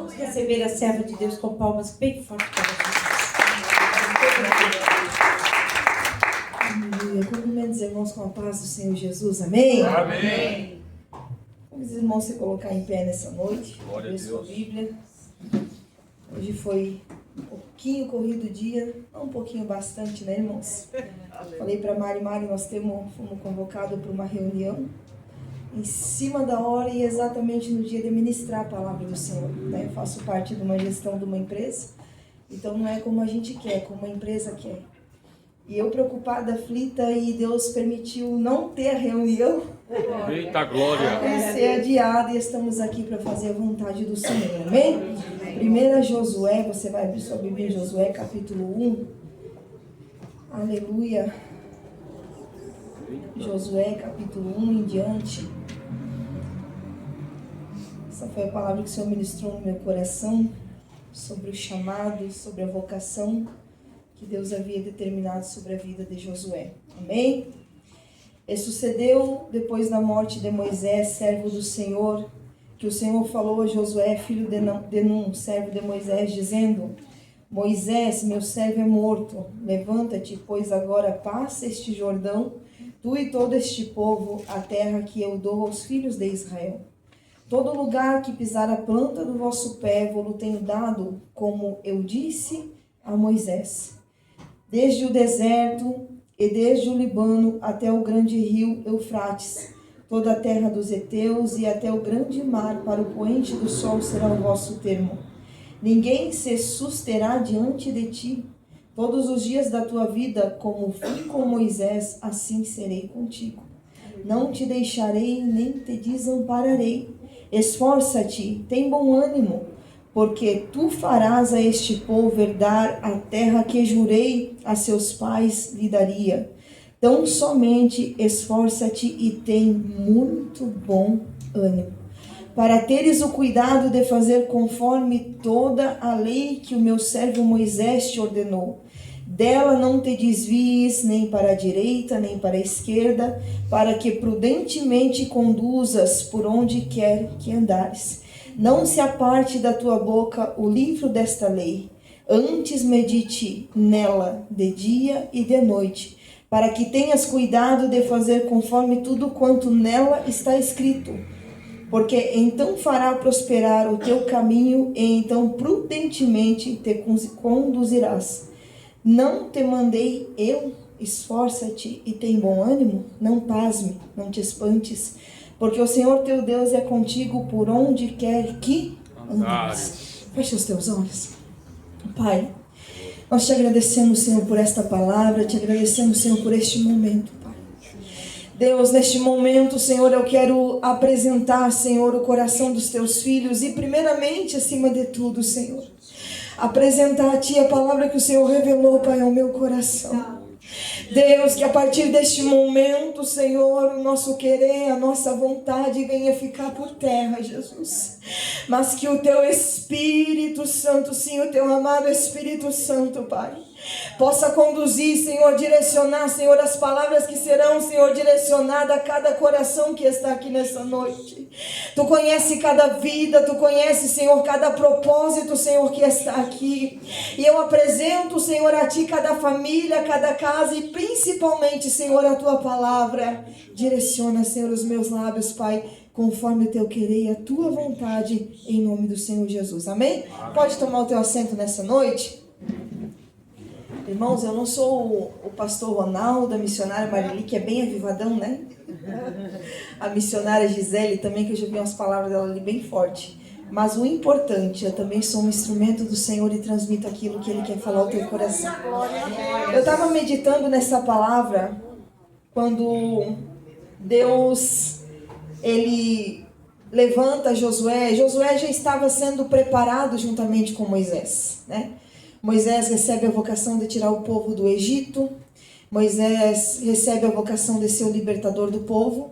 Vamos receber a serva de Deus com palmas bem fortes para Jesus. Aleluia. Cumprimento os irmãos com a paz do Senhor Jesus. Amém? Amém. Vamos os irmãos se colocar em pé nessa noite. Glória a Abrir sua Deus. Bíblia. Hoje foi um pouquinho corrido o dia. Não um pouquinho, bastante, né, irmãos? Falei para Mari, nós fomos convocados para uma reunião em cima da hora e exatamente no dia de ministrar a palavra do Senhor, né? Eu faço parte de uma gestão de uma empresa, então não é como a gente quer, como a empresa quer. E eu preocupada, aflita, e Deus permitiu não ter a reunião. Eita glória! Ser adiada, e estamos aqui para fazer a vontade do Senhor, amém? 1 Josué, você vai abrir sua Bíblia em Josué capítulo 1. Aleluia. Josué capítulo 1 em diante. Essa foi a palavra que o Senhor ministrou no meu coração, sobre o chamado, sobre a vocação que Deus havia determinado sobre a vida de Josué. Amém? E sucedeu, depois da morte de Moisés, servo do Senhor, que o Senhor falou a Josué, filho de Nun, servo de Moisés, dizendo: Moisés, meu servo é morto, levanta-te, pois agora passa este Jordão, tu e todo este povo, a terra que eu dou aos filhos de Israel. Todo lugar que pisar a planta do vosso pé, vou-lo tenho dado, como eu disse a Moisés. Desde o deserto e desde o Líbano até o grande rio Eufrates, toda a terra dos heteus e até o grande mar, para o poente do sol será o vosso termo. Ninguém se susterá diante de ti. Todos os dias da tua vida, como fui com Moisés, assim serei contigo. Não te deixarei nem te desampararei. Esforça-te, tem bom ânimo, porque tu farás a este povo herdar a terra que jurei a seus pais lhe daria. Tão somente esforça-te e tem muito bom ânimo, para teres o cuidado de fazer conforme toda a lei que o meu servo Moisés te ordenou. Dela não te desvies nem para a direita, nem para a esquerda, para que prudentemente conduzas por onde quer que andares. Não se aparte da tua boca o livro desta lei, antes medite nela de dia e de noite, para que tenhas cuidado de fazer conforme tudo quanto nela está escrito. Porque então fará prosperar o teu caminho e então prudentemente te conduzirás. Não te mandei eu? Esforça-te e tem bom ânimo? Não pasme, não te espantes, porque o Senhor teu Deus é contigo por onde quer que andares. Feche os teus olhos. Pai, nós te agradecemos, Senhor, por esta palavra, te agradecemos, Senhor, por este momento, Pai. Deus, neste momento, Senhor, eu quero apresentar, Senhor, o coração dos teus filhos e, primeiramente, acima de tudo, Senhor, apresentar a Ti a palavra que o Senhor revelou, Pai, ao meu coração. Deus, que a partir deste momento, Senhor, o nosso querer, a nossa vontade venha ficar por terra, Jesus. Mas que o Teu Espírito Santo, sim, o Teu amado Espírito Santo, Pai, possa conduzir, Senhor, direcionar, Senhor, as palavras que serão, Senhor, direcionadas a cada coração que está aqui nessa noite. Tu conhece cada vida, Tu conhece, Senhor, cada propósito, Senhor, que está aqui. E eu apresento, Senhor, a Ti cada família, cada casa e principalmente, Senhor, a Tua palavra. Direciona, Senhor, os meus lábios, Pai, conforme o Teu querer e a Tua vontade, em nome do Senhor Jesus. Amém? Pode tomar o teu assento nessa noite? Irmãos, eu não sou o pastor Ronaldo, a missionária Marili, que é bem avivadão, né? A missionária Gisele também, que eu já vi umas palavras dela ali bem forte. Mas o importante, eu também sou um instrumento do Senhor e transmito aquilo que Ele quer falar ao teu coração. Eu estava meditando nessa palavra quando Deus, Ele levanta Josué. Josué já estava sendo preparado juntamente com Moisés, né? Moisés recebe a vocação de tirar o povo do Egito. Moisés recebe a vocação de ser o libertador do povo.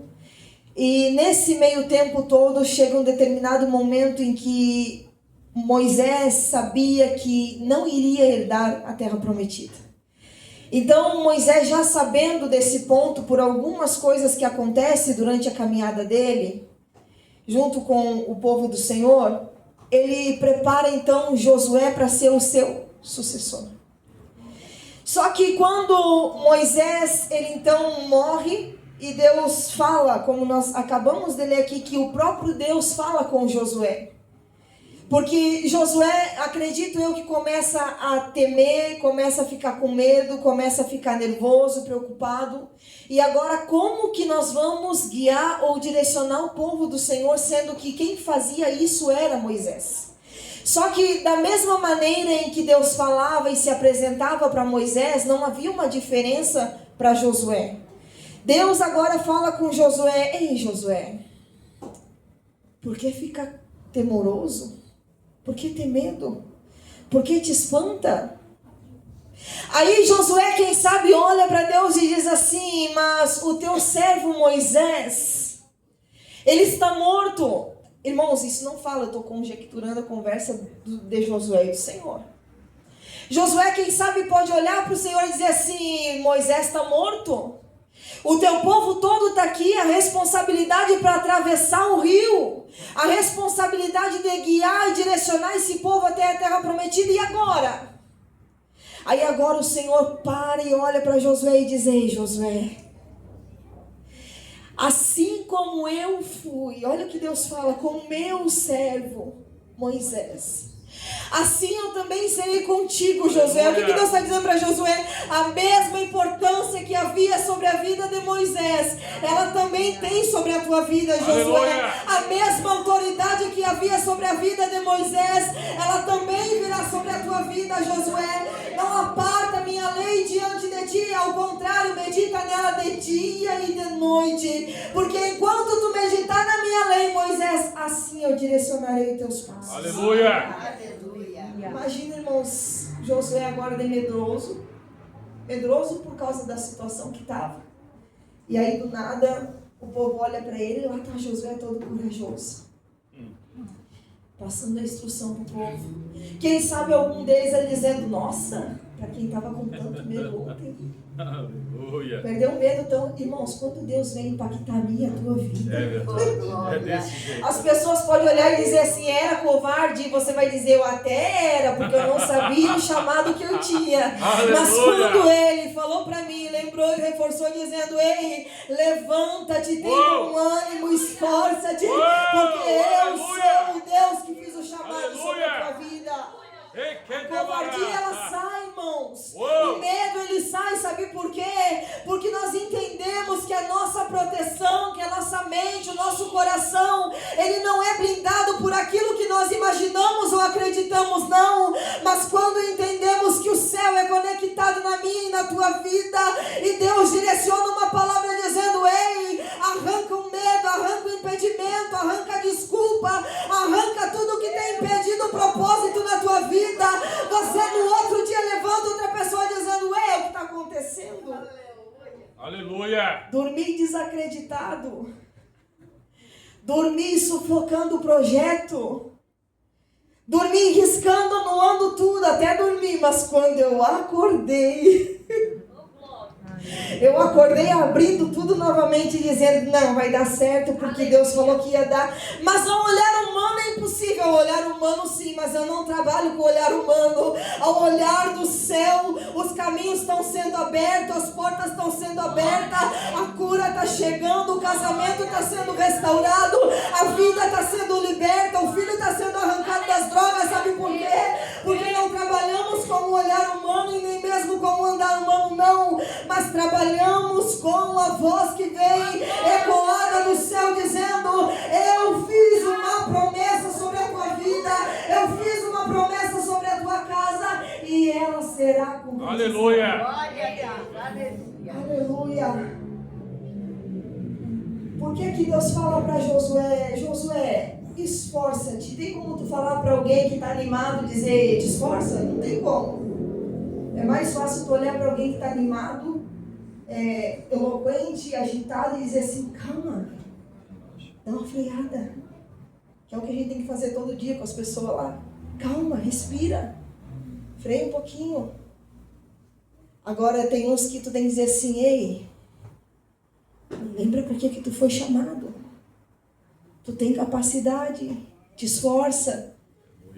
E nesse meio tempo todo chega um determinado momento em que Moisés sabia que não iria herdar a terra prometida. Então Moisés, já sabendo desse ponto, por algumas coisas que acontecem durante a caminhada dele, junto com o povo do Senhor, ele prepara então Josué para ser o seu sucessor. Só que quando Moisés, ele então morre, e Deus fala, como nós acabamos de ler aqui, que o próprio Deus fala com Josué. Porque Josué, acredito eu, que começa a temer, começa a ficar com medo, começa a ficar nervoso, preocupado. E agora, como que nós vamos guiar ou direcionar o povo do Senhor, sendo que quem fazia isso era Moisés? Só que da mesma maneira em que Deus falava e se apresentava para Moisés, não havia uma diferença para Josué. Deus agora fala com Josué: ei Josué, por que fica temoroso? Por que tem medo? Por que te espanta? Aí Josué, quem sabe, olha para Deus e diz assim: mas o teu servo Moisés, ele está morto. Irmãos, isso não fala, eu estou conjecturando a conversa de Josué e do Senhor. Josué, quem sabe, pode olhar para o Senhor e dizer assim: Moisés está morto. O teu povo todo está aqui, a responsabilidade para atravessar o rio, a responsabilidade de guiar e direcionar esse povo até a terra prometida, e agora? Aí agora o Senhor para e olha para Josué e diz: ei Josué, assim como eu fui, olha o que Deus fala, com o meu servo Moisés, assim eu também serei contigo, Josué. O que Deus está dizendo para Josué? A mesma importância que havia sobre a vida de Moisés, ela também tem sobre a tua vida, Josué. A mesma autoridade que havia sobre a vida de Moisés, ela também virá sobre a tua vida, Josué. Não aparta minha lei diante de ti, ao contrário, medita nela de dia e de noite, porque enquanto tu meditar na minha lei, Moisés, assim eu direcionarei os teus passos. Aleluia! Imagina, irmãos, Josué agora de medroso por causa da situação que estava. E aí do nada o povo olha para ele e lá está Josué todo corajoso, passando a instrução para o povo. Quem sabe algum deles ali dizendo: nossa, para quem estava com tanto medo ontem, Aleluia! perdeu o medo. Então, irmãos, quando Deus vem impactar a minha, a tua vida, É verdade, é desse jeito. as pessoas podem olhar e dizer assim: era covarde, e você vai dizer: eu até era, porque eu não sabia o chamado que eu tinha. Mas quando ele falou para mim, lembrou e reforçou dizendo: ei, levanta-te, tenha um ânimo, esforça-te, porque eu sou o Deus que fiz o chamado sobre a tua vida. A covardia, ela sai, irmãos. O medo, ele sai, sabe por quê? Porque nós entendemos que a nossa proteção, que a nossa mente, o nosso coração, ele não é blindado por aquilo que nós imaginamos ou acreditamos, não. Mas quando entendemos que o céu é conectado na minha e na tua vida, e Deus direciona uma palavra dizendo: ei, arranca o medo, arranca o impedimento, arranca a desculpa, arranca tudo que tem impedido o propósito na tua vida. Você no outro dia levanta outra pessoa dizendo: ei, o que está acontecendo? Aleluia! Dormir desacreditado, dormir sufocando o projeto, dormir riscando, anulando tudo, até dormir. Mas quando eu acordei, eu acordei abrindo tudo novamente, dizendo: não, vai dar certo, porque Deus falou que ia dar. Mas ao olhar humano é impossível. Ao olhar humano sim, mas eu não trabalho com o olhar humano. Ao olhar do céu, os caminhos estão sendo abertos, as portas estão sendo abertas, a cura está chegando, o casamento está sendo restaurado, a vida está sendo liberta, o filho está sendo arrancado das drogas. Sabe por quê? Porque não trabalhamos com o olhar humano e nem mesmo com o andar humano, não, mas trabalhamos com a voz que vem ecoada do céu, dizendo: eu fiz uma promessa sobre a tua vida, eu fiz uma promessa sobre a tua casa, e ela será cumprida. Aleluia! Aleluia! Por que Deus fala para Josué: Josué, esforça-te? Tem como tu falar para alguém que está animado, dizer: te esforça? Não tem como. É mais fácil tu olhar para alguém que está animado, eloquente, agitado, e dizer assim: calma, dá uma freada, que é o que a gente tem que fazer todo dia com as pessoas lá. Calma, respira, freia um pouquinho. Agora tem uns que tu tem que dizer assim: ei, lembra para que tu foi chamado, tu tem capacidade, te esforça,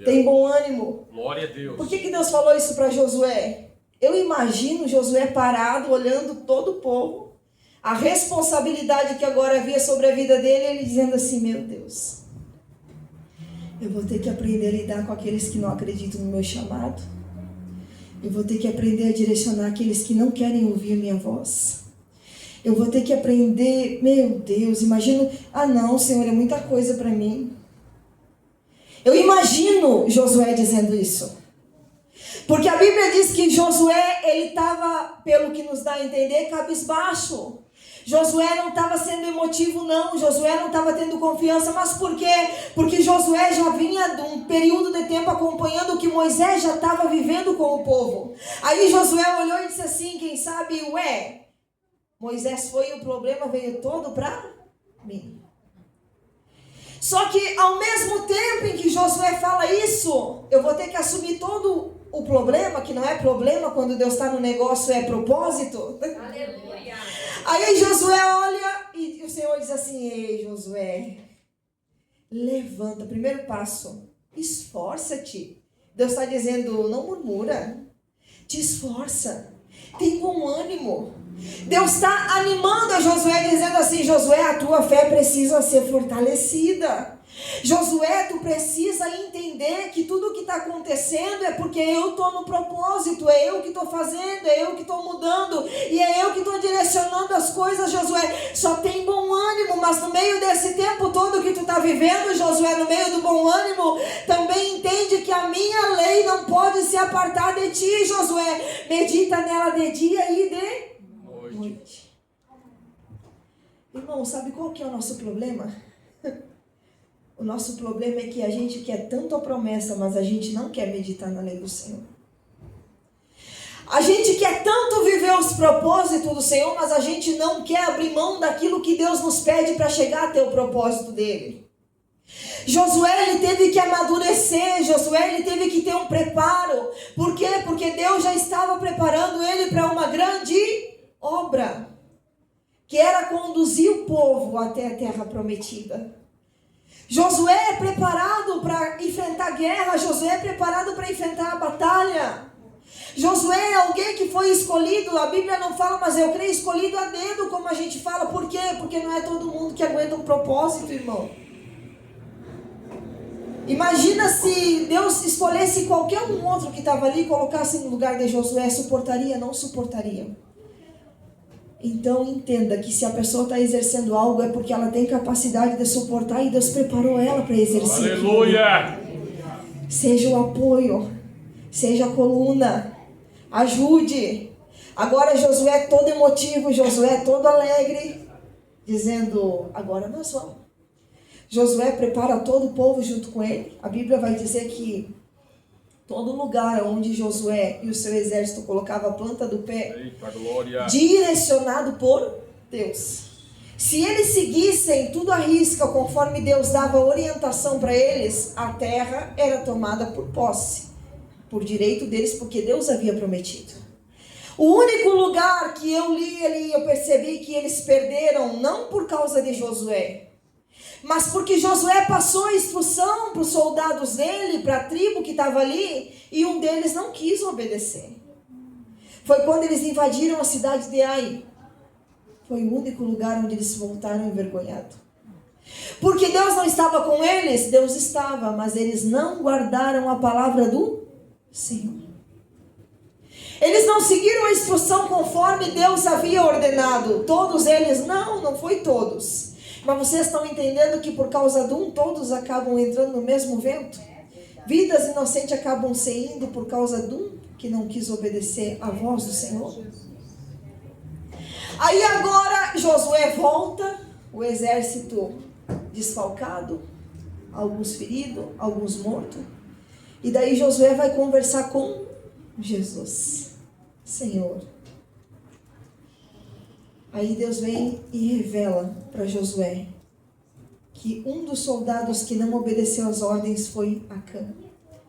Tem bom ânimo. Glória a Deus. Por que Deus falou isso para Josué? Eu imagino Josué parado, olhando todo o povo, a responsabilidade que agora havia sobre a vida dele, ele dizendo assim: meu Deus, eu vou ter que aprender a lidar com aqueles que não acreditam no meu chamado. Eu vou ter que aprender a direcionar aqueles que não querem ouvir a minha voz. Eu vou ter que aprender, meu Deus, imagino, não, Senhor, é muita coisa para mim. Eu imagino Josué dizendo isso. Porque a Bíblia diz que Josué, ele estava, pelo que nos dá a entender, cabisbaixo. Josué não estava sendo emotivo, não. Josué não estava tendo confiança. Mas por quê? Porque Josué já vinha de um período de tempo acompanhando o que Moisés já estava vivendo com o povo. Aí Josué olhou e disse assim, quem sabe, Moisés foi e o problema veio todo para mim. Só que ao mesmo tempo em que Josué fala isso, eu vou ter que assumir todo o problema, que não é problema quando Deus está no negócio, é propósito. Aleluia. Aí Josué olha e o Senhor diz assim: ei, Josué, levanta, primeiro passo, esforça-te. Deus está dizendo, não murmura, te esforça, tem bom ânimo. Deus está animando a Josué, dizendo assim: Josué, a tua fé precisa ser fortalecida. Josué, tu precisa entender que tudo o que está acontecendo é porque eu estou no propósito, é eu que estou fazendo, é eu que estou mudando, e é eu que estou direcionando as coisas, Josué. Só tem bom ânimo, mas no meio desse tempo todo que tu está vivendo, Josué, no meio do bom ânimo, também entende que a minha lei não pode se apartar de ti, Josué. Medita nela de dia e de noite. Irmão, sabe qual que é o nosso problema? O nosso problema é que a gente quer tanto a promessa, mas a gente não quer meditar na lei do Senhor. A gente quer tanto viver os propósitos do Senhor, mas a gente não quer abrir mão daquilo que Deus nos pede para chegar até o propósito dele. Josué, ele teve que amadurecer, Josué, ele teve que ter um preparo. Por quê? Porque Deus já estava preparando ele para uma grande obra, que era conduzir o povo até a terra prometida. Josué é preparado para enfrentar a guerra, Josué é preparado para enfrentar a batalha. Josué é alguém que foi escolhido, a Bíblia não fala, mas eu creio, escolhido a dedo, como a gente fala. Por quê? Porque não é todo mundo que aguenta um propósito, irmão. Imagina se Deus escolhesse qualquer um outro que estava ali e colocasse no lugar de Josué, suportaria? Não suportaria. Então entenda que se a pessoa está exercendo algo é porque ela tem capacidade de suportar e Deus preparou ela para exercer. Aleluia! Seja o apoio, seja a coluna, ajude. Agora Josué todo emotivo, Josué todo alegre, dizendo, agora nós vamos. Josué prepara todo o povo junto com ele. A Bíblia vai dizer que todo lugar onde Josué e o seu exército colocava a planta do pé, eita, glória, direcionado por Deus. Se eles seguissem tudo à risca, conforme Deus dava orientação para eles, a terra era tomada por posse, por direito deles, porque Deus havia prometido. O único lugar que eu li ali, eu percebi que eles perderam, não por causa de Josué, mas porque Josué passou a instrução para os soldados dele, para a tribo que estava ali, e um deles não quis obedecer. Foi quando eles invadiram a cidade de Ai. Foi o único lugar onde eles voltaram envergonhados. Porque Deus não estava com eles, Deus estava, mas eles não guardaram a palavra do Senhor. Eles não seguiram a instrução conforme Deus havia ordenado. Todos eles, não foi todos. Mas vocês estão entendendo que por causa de um, todos acabam entrando no mesmo vento? Vidas inocentes acabam se indo por causa de um que não quis obedecer à voz do Senhor. Aí agora Josué volta, o exército desfalcado, alguns feridos, alguns mortos. E daí Josué vai conversar com Jesus. Senhor. Aí Deus vem e revela para Josué que um dos soldados que não obedeceu às ordens foi Acã.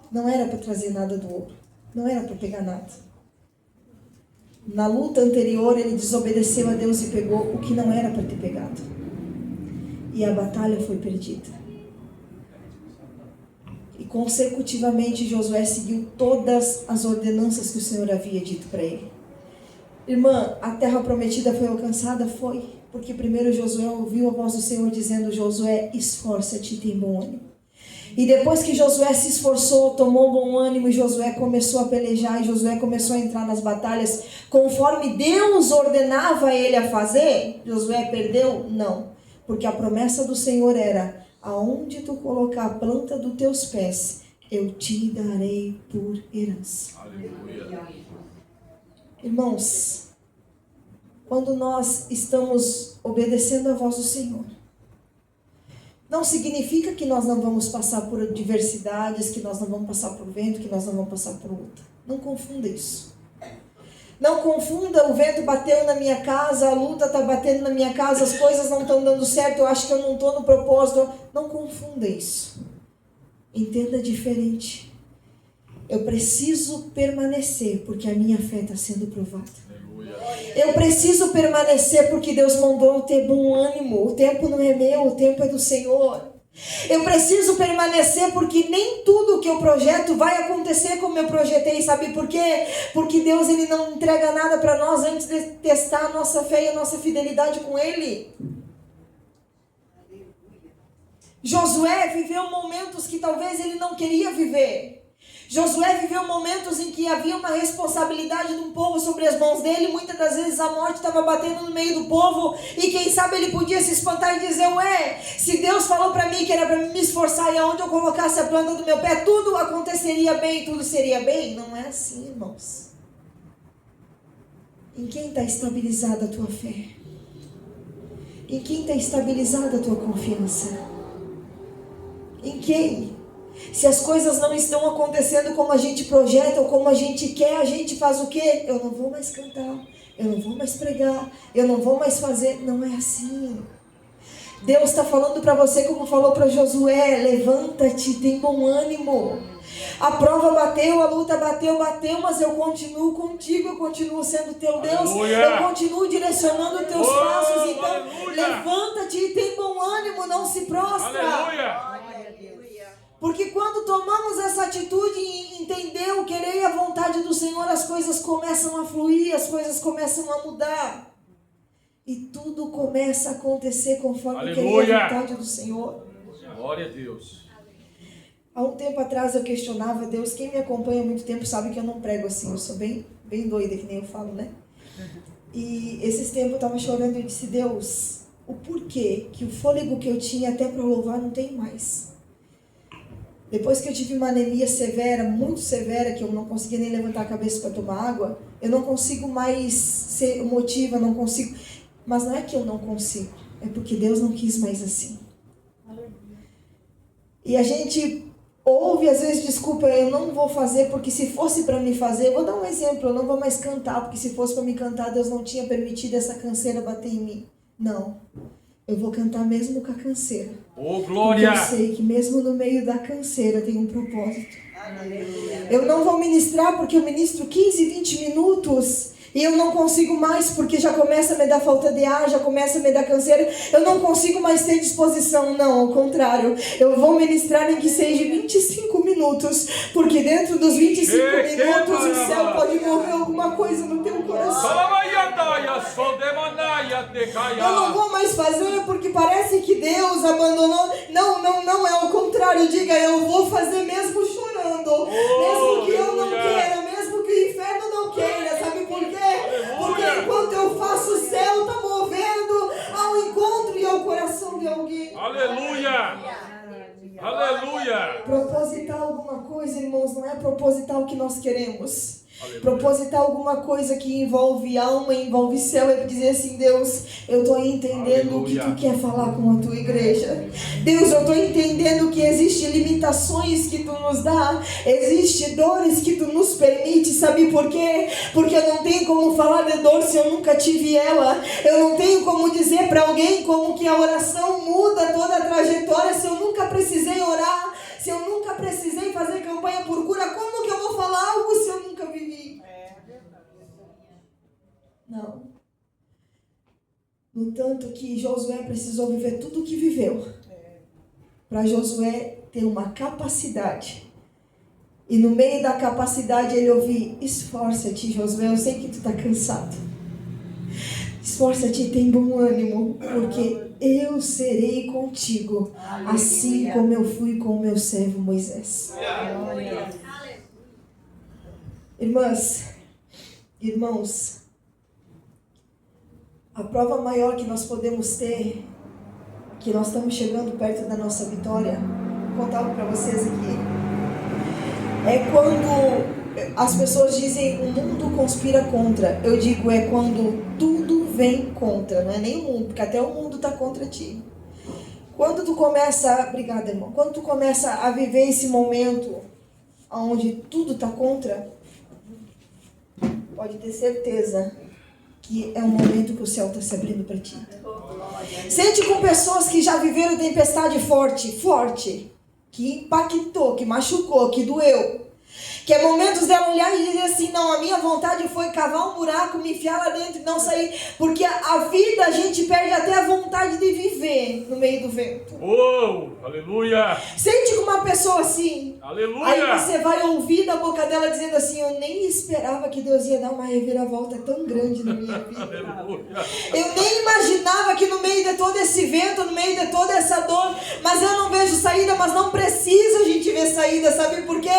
Não era para trazer nada do ouro, não era para pegar nada. Na luta anterior ele desobedeceu a Deus e pegou o que não era para ter pegado. E a batalha foi perdida. E consecutivamente Josué seguiu todas as ordenanças que o Senhor havia dito para ele. Irmã, a terra prometida foi alcançada? Foi. Porque primeiro Josué ouviu a voz do Senhor dizendo: Josué, esforça-te e tem bom ânimo. E depois que Josué se esforçou, tomou bom ânimo, e Josué começou a pelejar, e Josué começou a entrar nas batalhas, conforme Deus ordenava ele a fazer, Josué perdeu? Não. Porque a promessa do Senhor era: aonde tu colocar a planta dos teus pés, eu te darei por herança. Aleluia. Irmãos, quando nós estamos obedecendo a voz do Senhor, não significa que nós não vamos passar por adversidades, que nós não vamos passar por vento, que nós não vamos passar por luta. Não confunda isso. Não confunda: o vento bateu na minha casa, a luta está batendo na minha casa, as coisas não estão dando certo, eu acho que eu não estou no propósito. Não confunda isso. Entenda diferente. Eu preciso permanecer porque a minha fé está sendo provada. Eu preciso permanecer porque Deus mandou eu ter bom ânimo. O tempo não é meu, o tempo é do Senhor. Eu preciso permanecer porque nem tudo que eu projeto vai acontecer como eu projetei. Sabe por quê? Porque Deus, Ele não entrega nada para nós antes de testar a nossa fé e a nossa fidelidade com Ele. Josué viveu momentos que talvez ele não queria viver. Josué viveu momentos em que havia uma responsabilidade de um povo sobre as mãos dele. Muitas das vezes a morte estava batendo no meio do povo. E quem sabe ele podia se espantar e dizer: ué, se Deus falou para mim que era para me esforçar, e aonde eu colocasse a planta do meu pé, tudo aconteceria bem, tudo seria bem. Não é assim, irmãos. Em quem está estabilizada a tua fé? Em quem está estabilizada a tua confiança? Em quem? Se as coisas não estão acontecendo como a gente projeta ou como a gente quer, a gente faz o quê? Eu não vou mais cantar, eu não vou mais pregar, eu não vou mais fazer. Não é assim. Deus está falando para você como falou para Josué: levanta-te, tem bom ânimo. A prova bateu, a luta bateu, mas eu continuo contigo, eu continuo sendo teu Deus, eu continuo direcionando teus passos. Então, levanta-te e tem bom ânimo, não se prostra. Aleluia. Porque quando tomamos essa atitude e entender o querer e a vontade do Senhor, as coisas começam a fluir, as coisas começam a mudar. E tudo começa a acontecer conforme o querer e a vontade do Senhor. Glória a Deus. Há um tempo atrás eu questionava Deus. Quem me acompanha há muito tempo sabe que eu não prego assim. Eu sou bem doida, que nem eu falo, né? E esses tempos eu estava chorando e eu disse: Deus, o porquê que o fôlego que eu tinha até para louvar não tem mais? Depois que eu tive uma anemia severa, muito severa, que eu não conseguia nem levantar a cabeça para tomar água, eu não consigo mais ser emotiva, não consigo. Mas não é que eu não consigo, é porque Deus não quis mais assim. E a gente ouve às vezes: desculpa, eu não vou fazer porque se fosse para me fazer, eu vou dar um exemplo, eu não vou mais cantar, porque se fosse para me cantar, Deus não tinha permitido essa canseira bater em mim. Não. Eu vou cantar mesmo com a canseira. Oh, glória! Porque eu sei que mesmo no meio da canseira tem um propósito. Eu não vou ministrar porque eu ministro 15, 20 minutos e eu não consigo mais porque já começa a me dar falta de ar, já começa a me dar canseira. Eu não consigo mais ter disposição. Não, ao contrário. Eu vou ministrar nem que seja 25 minutos, porque dentro dos 25 minutos o céu pode mover alguma coisa no teu coração. Eu não vou mais fazer porque parece que Deus abandonou. Não é ao contrário. Diga: eu vou fazer mesmo chorando, mesmo que eu não queira, mesmo que o inferno não queira. Sabe por quê? Porque enquanto eu faço, o céu está movendo ao encontro e ao coração de alguém. Aleluia! Aleluia! Propositar alguma coisa, irmãos, não é propositar o que nós queremos. Aleluia. Propositar alguma coisa que envolve alma, envolve céu, é dizer assim: Deus, eu estou entendendo o que tu quer falar com a tua igreja. Deus, eu estou entendendo que existem limitações que tu nos dá, existem dores que tu nos permite. Sabe por quê? Porque eu não tenho como falar de dor se eu nunca tive ela. Eu não tenho como dizer para alguém como que a oração muda toda a trajetória se eu nunca precisei orar. Se eu nunca precisei fazer campanha por cura, como que eu vou falar algo se eu nunca vivi? Não. No tanto que Josué precisou viver tudo o que viveu, para Josué ter uma capacidade. E no meio da capacidade ele ouvir: esforça-te, Josué, eu sei que tu está cansado. Esforça-te e tem bom ânimo, porque eu serei contigo, assim como eu fui com o meu servo Moisés. Irmãs, irmãos, a prova maior que nós podemos ter, que nós estamos chegando perto da nossa vitória, vou contar algo para vocês aqui, é quando as pessoas dizem o mundo conspira contra. Eu digo, é quando tudo vem contra, não é nem o mundo, porque até o mundo está contra ti. Quando tu começa, obrigada, irmão, quando tu começa a viver esse momento onde tudo está contra, pode ter certeza que é um momento que o céu está se abrindo para ti. Sente com pessoas que já viveram tempestade forte, que impactou, que machucou, que doeu. Que é momentos dela olhar e dizer assim: não, a minha vontade foi cavar um buraco, me enfiar lá dentro e não sair. Porque a vida, a gente perde até a vontade de viver no meio do vento. Oh, aleluia. Sente com uma pessoa assim. Aleluia. Aí você vai ouvir da boca dela dizendo assim: eu nem esperava que Deus ia dar uma reviravolta tão grande na minha vida. Aleluia. Eu nem imaginava que no meio de todo esse vento, no meio de toda essa dor, mas eu não vejo saída. Mas não precisa a gente ver saída, sabe por quê?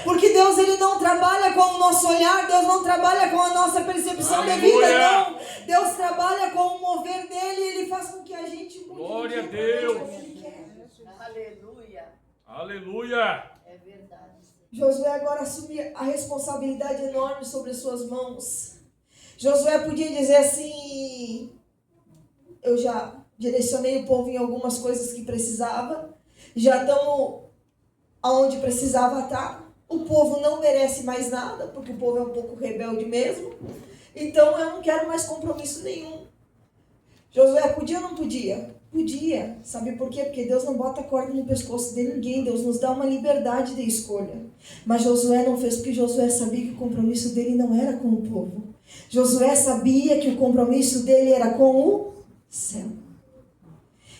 Porque Deus, ele não trabalha com o nosso olhar, Deus não trabalha com a nossa percepção de vida, não. Deus trabalha com o mover dele e ele faz com que a gente mude. Glória a Deus. Aleluia. Aleluia. É verdade. Josué agora assume a responsabilidade enorme sobre as suas mãos. Josué podia dizer assim: eu já direcionei o povo em algumas coisas que precisava, já estamos aonde precisava estar. O povo não merece mais nada, porque o povo é um pouco rebelde mesmo. Então eu não quero mais compromisso nenhum. Josué podia ou não podia? Podia. Sabe por quê? Porque Deus não bota corda no pescoço de ninguém. Deus nos dá uma liberdade de escolha. Mas Josué não fez, porque Josué sabia que o compromisso dele não era com o povo. Josué sabia que o compromisso dele era com o céu.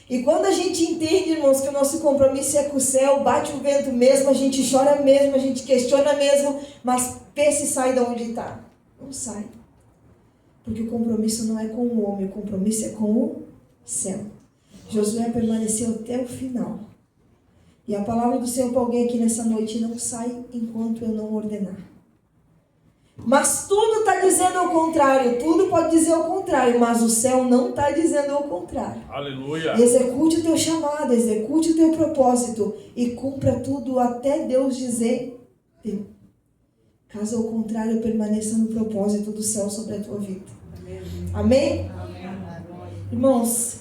E quando a gente entende, irmãos, que o nosso compromisso é com o céu, bate o vento mesmo, a gente chora mesmo, a gente questiona mesmo, mas vê se sai de onde está. Não sai. Porque o compromisso não é com o homem, o compromisso é com o céu. Josué permaneceu até o final. E a palavra do Senhor para alguém aqui nessa noite: não sai enquanto eu não ordenar. Mas tudo está dizendo o contrário, tudo pode dizer o contrário, mas o céu não está dizendo o contrário. Aleluia. Execute o teu chamado, execute o teu propósito e cumpra tudo até Deus dizer deu. Caso ao contrário, permaneça no propósito do céu sobre a tua vida. Amém? Amém? Irmãos,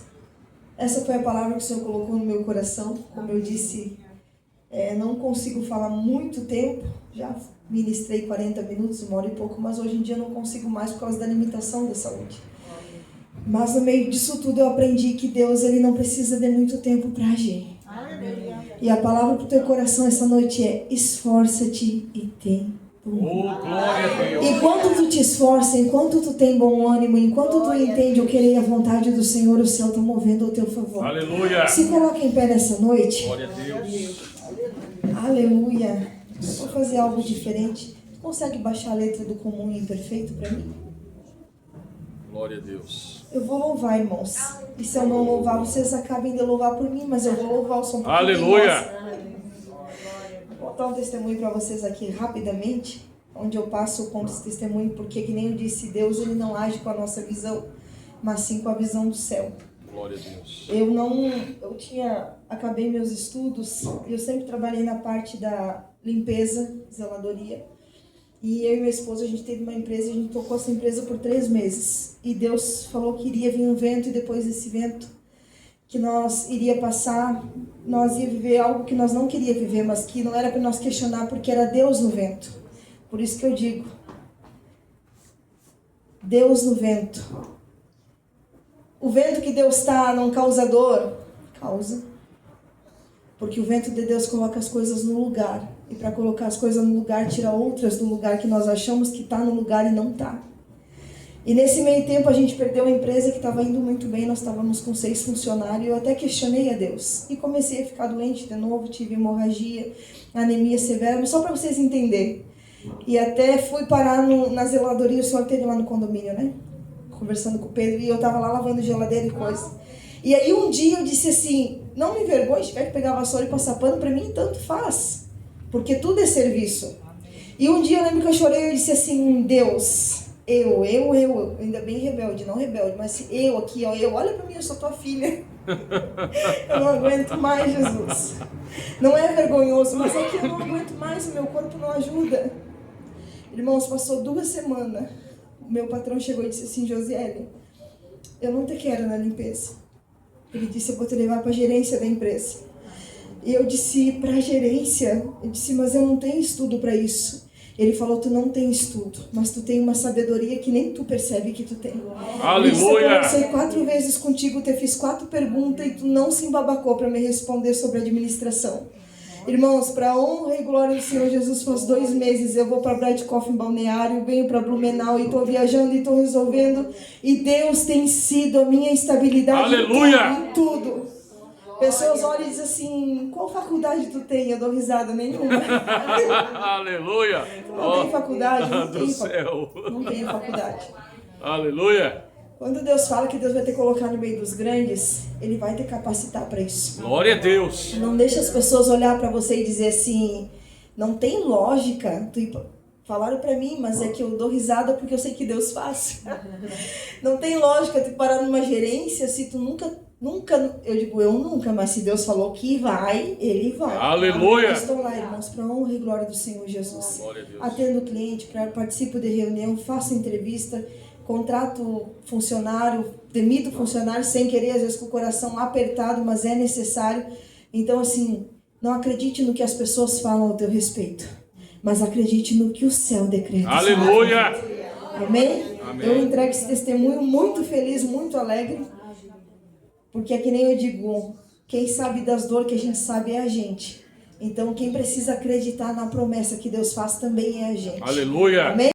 essa foi a palavra que o Senhor colocou no meu coração. Como eu disse, não consigo falar muito tempo, já ministrei 40 minutos, 1 hora e pouco, mas hoje em dia não consigo mais por causa da limitação da saúde. Mas no meio disso tudo eu aprendi que Deus, ele não precisa de muito tempo para agir. E a palavra para o teu coração essa noite é: esforça-te e tem bom ânimo. Oh, glória a Deus. Enquanto tu te esforça, enquanto tu tem bom ânimo, enquanto tu entende o querer e a vontade do Senhor, o céu está movendo ao teu favor. Aleluia. Se coloca em pé nessa noite. Glória a Deus. Aleluia. Vou fazer algo diferente. Consegue baixar a letra do comum e imperfeito para mim? Glória a Deus. Eu vou louvar, irmãos. E se eu não louvar, vocês acabem de louvar por mim, mas eu vou louvar o som. Aleluia. Vou contar um testemunho para vocês aqui rapidamente, onde eu passo o conto desse testemunho, porque, que nem eu disse, Deus, ele não age com a nossa visão, mas sim com a visão do céu. Glória a Deus. Acabei meus estudos, eu sempre trabalhei na parte da limpeza, zeladoria, e eu e minha esposa, a gente teve uma empresa, a gente tocou essa empresa por 3 meses, e Deus falou que iria vir um vento, e depois desse vento, que nós iria passar, nós ia viver algo que nós não queríamos viver, mas que não era para nós questionar, porque era Deus no vento. Por isso que eu digo, Deus no vento. O vento que Deus está não causa dor? Causa. Porque o vento de Deus coloca as coisas no lugar. E para colocar as coisas no lugar, tira outras do lugar que nós achamos que está no lugar e não está. E nesse meio tempo a gente perdeu uma empresa que estava indo muito bem, nós estávamos com 6 funcionários, eu até questionei a Deus. E comecei a ficar doente de novo, tive hemorragia, anemia severa, mas só para vocês entenderem. E até fui parar na zeladoria, o senhor esteve lá no condomínio, né? Conversando com o Pedro, e eu estava lá lavando geladeira e coisa. E aí um dia eu disse assim, não me envergonhe, se tiver que pegar a vassoura e passar pano, para mim tanto faz, porque tudo é serviço. E um dia eu lembro que eu chorei e disse assim, Deus, eu, ainda bem rebelde, não rebelde, mas eu aqui, ó, olha pra mim, eu sou tua filha. Eu não aguento mais, Jesus. Não é vergonhoso, mas é que eu não aguento mais, o meu corpo não ajuda. Irmãos, passou 2 semanas, o meu patrão chegou e disse assim, Josiele, eu não te quero na limpeza. Ele disse, eu vou te levar para a gerência da empresa. E eu disse, para a gerência? Eu disse, mas eu não tenho estudo para isso. Ele falou, tu não tem estudo, mas tu tem uma sabedoria que nem tu percebe que tu tem. Aleluia! Eu conversei 4 vezes contigo, te fiz 4 perguntas e tu não se embabacou para me responder sobre administração. Irmãos, para a honra e glória do Senhor Jesus, faz 2 meses eu vou para Bradcoff em Balneário, venho para Blumenau e estou viajando e estou resolvendo. E Deus tem sido a minha estabilidade. Aleluia! Em tudo. Pessoas olham e dizem assim, qual faculdade tu tem? Eu dou risada, nenhuma. Aleluia! Não tem faculdade, não do tem céu. Não tem faculdade. Aleluia! Quando Deus fala que Deus vai te colocar no meio dos grandes, Ele vai te capacitar para isso. Glória a Deus! Não deixa as pessoas olhar para você e dizer assim, não tem lógica. Falaram para mim, mas é que eu dou risada porque eu sei que Deus faz. Não tem lógica tu parar numa gerência se tu nunca, eu digo eu nunca, mas se Deus falou que vai, Ele vai. Aleluia! Eu estou lá, irmãos, para a honra e glória do Senhor Jesus. Glória a Deus. Atendo o cliente, participo de reunião, faço entrevista, contrato funcionário, demito funcionário sem querer, às vezes com o coração apertado, mas é necessário. Então, assim, não acredite no que as pessoas falam ao teu respeito, mas acredite no que o céu decreta. Aleluia! Amém? Amém. Eu entrego esse testemunho muito feliz, muito alegre, porque é que nem eu digo, quem sabe das dores que a gente sabe é a gente. Então, quem precisa acreditar na promessa que Deus faz também é a gente. Aleluia! Amém?